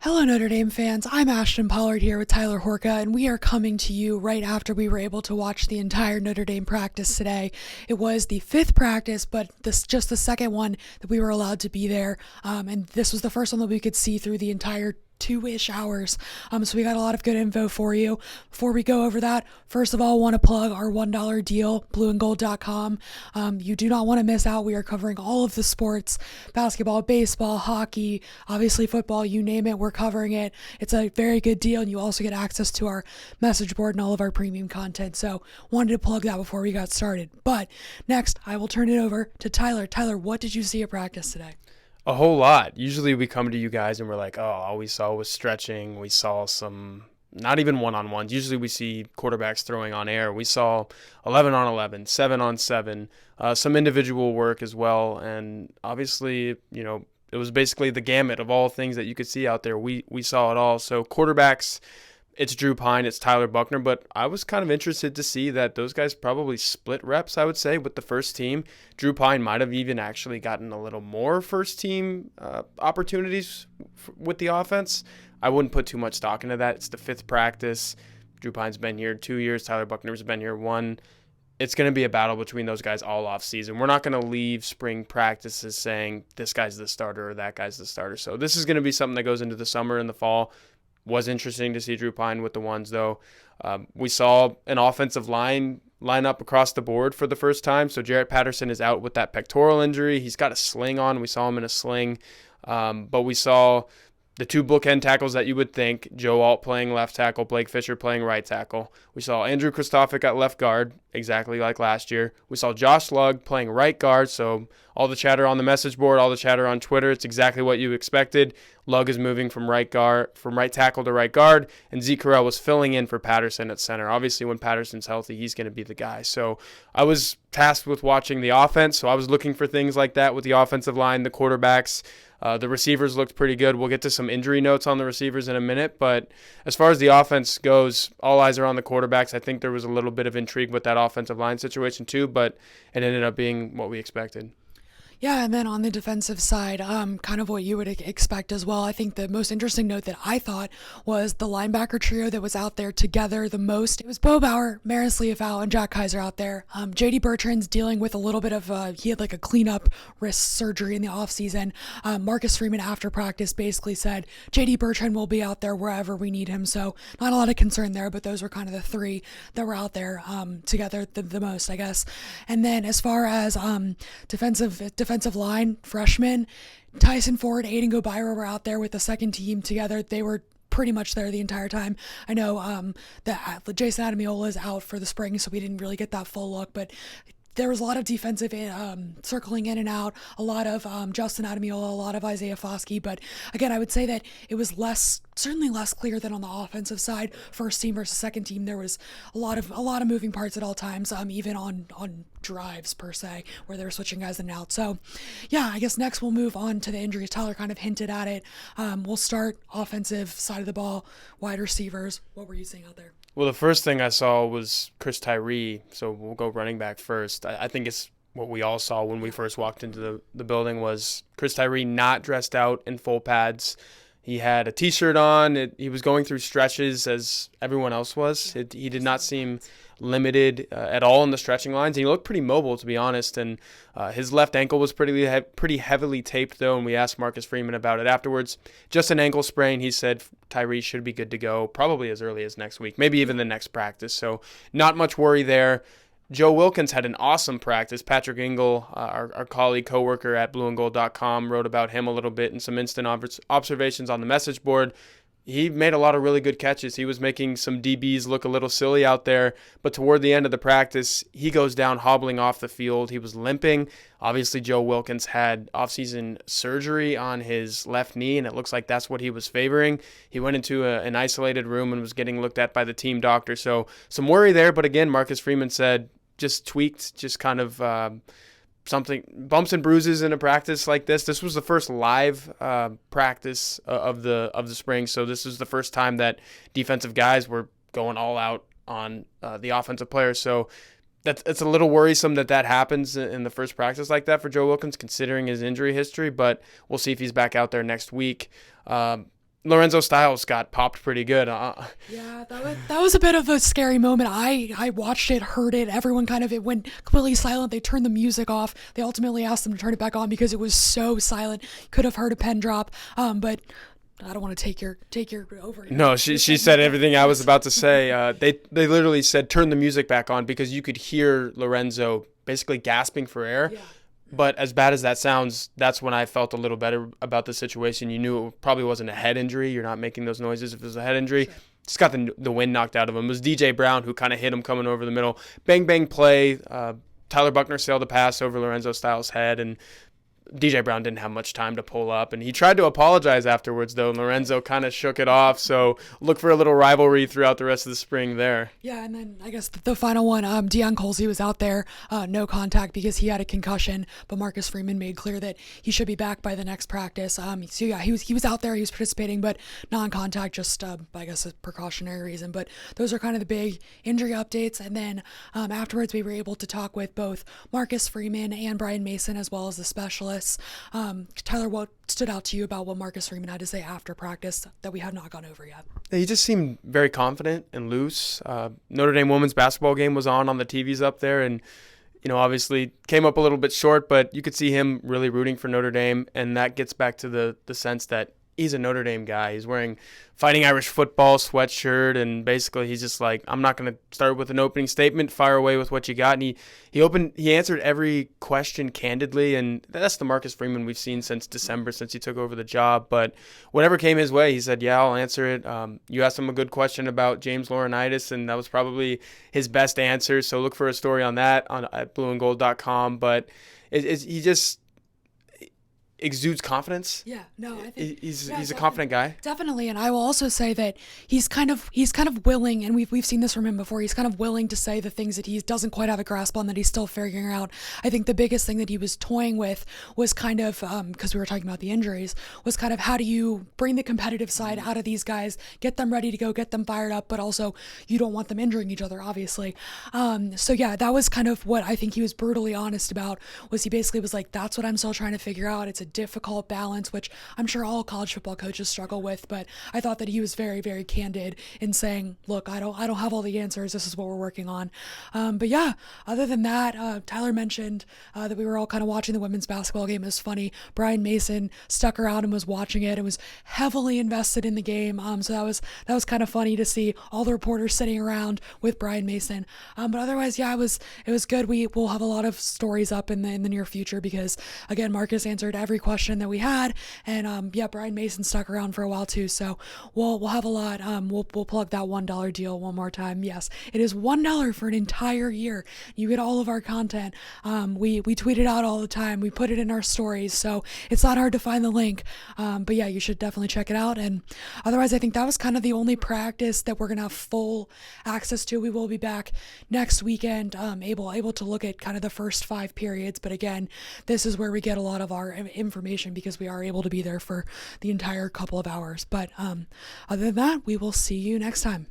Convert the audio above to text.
Hello, Notre Dame fans. I'm Ashton Pollard here with Tyler Horka, and we are coming to you right after we were able to watch the entire Notre Dame practice today. It was the fifth practice, but this just the second one that we were allowed to be there, and this was the first one that we could see through the entire 2-ish hours. So we got a lot of good info for you. Before we go over that, first of all, want to plug our $1 deal, blueandgold.com. You do not want to miss out. We are covering all of the sports, basketball, baseball, hockey, obviously football, you name it, we're covering it. It's a very good deal, and you also get access to our message board and all of our premium content. So wanted to plug that before we got started. But next, I will turn it over to Tyler. Tyler, what did you see at practice today? A whole lot. Usually we come to you guys and we're like, oh, all we saw was stretching. We saw some, not even one-on-ones. Usually we see quarterbacks throwing on air. We saw 11 on 11, 7 on 7, some individual work as well. And obviously, it was basically the gamut of all things that you could see out there. We saw it all. So quarterbacks, it's Drew Pine, it's Tyler Buckner, but I was kind of interested to see that those guys probably split reps, I would say, with the first team. Drew Pine might have even actually gotten a little more first team opportunities with the offense. I wouldn't put too much stock into that. It's the fifth practice. Drew Pine's been here 2 years. Tyler Buckner's been here 1. It's going to be a battle between those guys all off season. We're not going to leave spring practices saying this guy's the starter or that guy's the starter. So this is going to be something that goes into the summer and the fall. Was interesting to see Drew Pine with the ones, though. We saw an offensive line up across the board for the first time. So Jarrett Patterson is out with that pectoral injury. He's got a sling on. We saw him in a sling. But we saw the two bookend tackles that you would think, Joe Alt playing left tackle, Blake Fisher playing right tackle. We saw Andrew Kristofic at left guard, exactly like last year. We saw Josh Lugg playing right guard, so all the chatter on the message board, all the chatter on Twitter, it's exactly what you expected. Lugg is moving from right tackle to right guard, and Zeke Correll was filling in for Patterson at center. Obviously, when Patterson's healthy, he's going to be the guy. So I was tasked with watching the offense, so I was looking for things like that with the offensive line, the quarterbacks. The receivers looked pretty good. We'll get to some injury notes on the receivers in a minute, but as far as the offense goes, all eyes are on the quarterbacks. I think there was a little bit of intrigue with that offensive line situation too, but it ended up being what we expected. Yeah, and then on the defensive side, kind of what you would expect as well. I think the most interesting note that I thought was the linebacker trio that was out there together the most. It was Bo Bauer, Maris Leafau, and Jack Kaiser out there. J.D. Bertrand's dealing with a little bit of, he had like a cleanup wrist surgery in the offseason. Marcus Freeman after practice basically said J.D. Bertrand will be out there wherever we need him. So not a lot of concern there, but those were kind of the three that were out there together the most, I guess. And then as far as defensive line, freshmen, Tyson Ford, Aiden Gobira were out there with the second team together. They were pretty much there the entire time. I know that Jason Adamiola is out for the spring, so we didn't really get that full look, but there was a lot of defensive circling in and out, a lot of Justin Adamiola, a lot of Isaiah Foskey. But again, I would say that it was certainly less clear than on the offensive side. First team versus second team, there was a lot of moving parts at all times, even on drives per se, where they were switching guys in and out. So yeah, I guess next we'll move on to the injuries. Tyler kind of hinted at it. We'll start offensive side of the ball, wide receivers. What were you seeing out there? Well, the first thing I saw was Chris Tyree, so we'll go running back first. I think it's what we all saw when we first walked into the building was Chris Tyree not dressed out in full pads. He had a T-shirt on. He was going through stretches as everyone else was. He did not seem limited at all in the stretching lines. He looked pretty mobile, to be honest, and his left ankle was pretty heavily taped, though, and we asked Marcus Freeman about it afterwards. Just an ankle sprain. He said Tyree should be good to go probably as early as next week, maybe even the next practice, so not much worry there. Joe Wilkins had an awesome practice. Patrick Engel, our colleague, coworker at blueandgold.com, wrote about him a little bit and some instant observations on the message board. He made a lot of really good catches. He was making some DBs look a little silly out there, but toward the end of the practice, he goes down hobbling off the field. He was limping. Obviously, Joe Wilkins had offseason surgery on his left knee, and it looks like that's what he was favoring. He went into an isolated room and was getting looked at by the team doctor. So some worry there, but again, Marcus Freeman said just tweaked, just kind of something, bumps and bruises in a practice like this. This was the first live practice of the spring, so this is the first time that defensive guys were going all out on the offensive players. So it's a little worrisome that happens in the first practice like that for Joe Wilkins, considering his injury history. But we'll see if he's back out there next week. Lorenzo Styles got popped pretty good. Yeah, that was a bit of a scary moment. I watched it, heard it. Everyone it went completely silent. They turned the music off. They ultimately asked them to turn it back on because it was so silent. Could have heard a pen drop. But I don't want to take your over. No, she said everything I was about to say. They literally said turn the music back on because you could hear Lorenzo basically gasping for air. Yeah. But as bad as that sounds, that's when I felt a little better about the situation. You knew it probably wasn't a head injury. You're not making those noises if it was a head injury. Sure. Just got the wind knocked out of him. It was DJ Brown who kind of hit him coming over the middle. Bang, bang play. Tyler Buckner sailed a pass over Lorenzo Styles' head, and DJ Brown didn't have much time to pull up, and he tried to apologize afterwards, though. Lorenzo kind of shook it off, so look for a little rivalry throughout the rest of the spring there. Yeah, and then I guess the final one, Deion Colsey was out there, no contact because he had a concussion, but Marcus Freeman made clear that he should be back by the next practice. So yeah, he was out there, he was participating, but non-contact, just I guess a precautionary reason. But those are kind of the big injury updates, and then afterwards we were able to talk with both Marcus Freeman and Brian Mason as well as the specialists. Tyler, what stood out to you about what Marcus Freeman had to say after practice that we have not gone over yet? He just seemed very confident and loose. Notre Dame women's basketball game was on the TVs up there, and obviously came up a little bit short, but you could see him really rooting for Notre Dame, and that gets back to the sense that he's a Notre Dame guy. He's wearing Fighting Irish football sweatshirt, and basically he's just like, I'm not going to start with an opening statement, fire away with what you got. And he answered every question candidly, and that's the Marcus Freeman we've seen since December, since he took over the job. But whatever came his way, he said, yeah, I'll answer it. You asked him a good question about James Laurinaitis, and that was probably his best answer. So look for a story on that at blueandgold.com. But he just exudes confidence. Yeah, no, I think he's a confident guy. Definitely, and I will also say that he's kind of willing, and we've seen this from him before. He's kind of willing to say the things that he doesn't quite have a grasp on, that he's still figuring out. I think the biggest thing that he was toying with was kind of because we were talking about the injuries, was kind of how do you bring the competitive side out of these guys, get them ready to go, get them fired up, but also you don't want them injuring each other, obviously. So yeah, that was kind of what I think he was brutally honest about. Was he basically was like, that's what I'm still trying to figure out. It's a difficult balance, which I'm sure all college football coaches struggle with, but I thought that he was very, very candid in saying, look, I don't have all the answers. This is what we're working on. But yeah, other than that, Tyler mentioned that we were all kind of watching the women's basketball game. It was funny. Brian Mason stuck around and was watching it and was heavily invested in the game. So that was kind of funny to see all the reporters sitting around with Brian Mason. But otherwise, yeah, it was good. We'll have a lot of stories up in the near future because, again, Marcus answered every question that we had, and yeah, Brian Mason stuck around for a while too, so we'll have a lot. We'll plug that $1 deal one more time. Yes, it is $1 for an entire year. You get all of our content. We tweet it out all the time. We put it in our stories, so it's not hard to find the link. But yeah, you should definitely check it out. And otherwise, I think that was kind of the only practice that we're gonna have full access to. We will be back next weekend, able to look at kind of the first 5 periods. But again, this is where we get a lot of our information because we are able to be there for the entire couple of hours. But other than that, we will see you next time.